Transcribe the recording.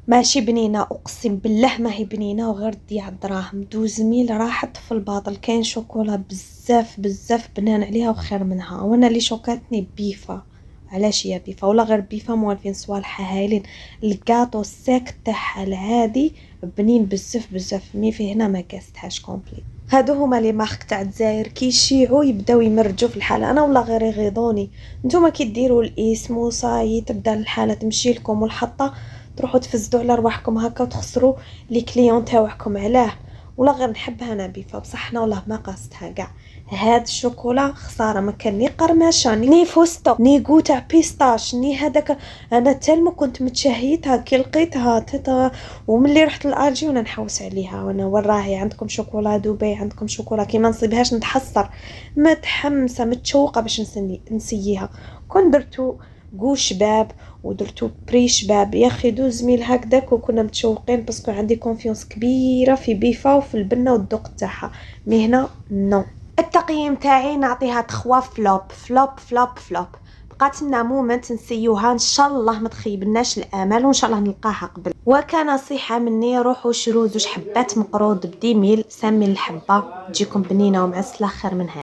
ماشي بنينة، اقسم بالله ما هي بنينة وغير تضيع الدراهم. 12 راحت في الباطل. كاين شوكولا بزاف بزاف بنان عليها وخير منها. وانا اللي شوكاتني بيفا. علاش يا بيفا؟ ولا غير بيفا موالفين صوالحها هايلين. الكاطو الساك تاعها العادي بنين بزاف بزاف، مي في هنا ما كاستهاش كومبلي. هادو هما لي مارك تاع الجزائر كي يشيعوا يبداو يمرجوا في الحاله. انا ولا غير يغيظوني. نتوما كي ديروا الاسم وصاي تبدا الحاله تمشي لكم والحطه تروحوا تفزدوا على رواحكم هكا وتخسروا لي كليون تاعكم. علاه؟ ولا غير نحبها انا بيفا بصح انا والله ما قاستها كاع. هاد الشوكولا خساره، ما كان ني قرمشه ني فستق ني كو تاع بيستاش ني هذاك. انا تالمو كنت متشهيتها كي لقيتها وملي رحت لالجي وانا نحوس عليها وانا وراهي عندكم شوكولا دبي، عندكم شوكولا كي ما نصيبهاش نتحسر. متحمسه متشوقه باش نسييها. كون درتو كو شباب ودرتو بري شباب يا اخي 12 هكذاك، وكنا متشوقين باسكو عندي كونفيونس كبيره في بيفا وفي البنه والذوق تاعها. مي هنا نو. التقييم تاعي نعطيها 3 فلوب فلوب فلوب فلوب. بقات لنا مومنت نسيوها، ان شاء الله ما تخيبناش الامل وان شاء الله نلقاها قبل. وكنصيحه مني روحوا شرو 2 حبات مقروض ب10 ميل سامي الحبه تجيكم بنينه ومعسله خير منها.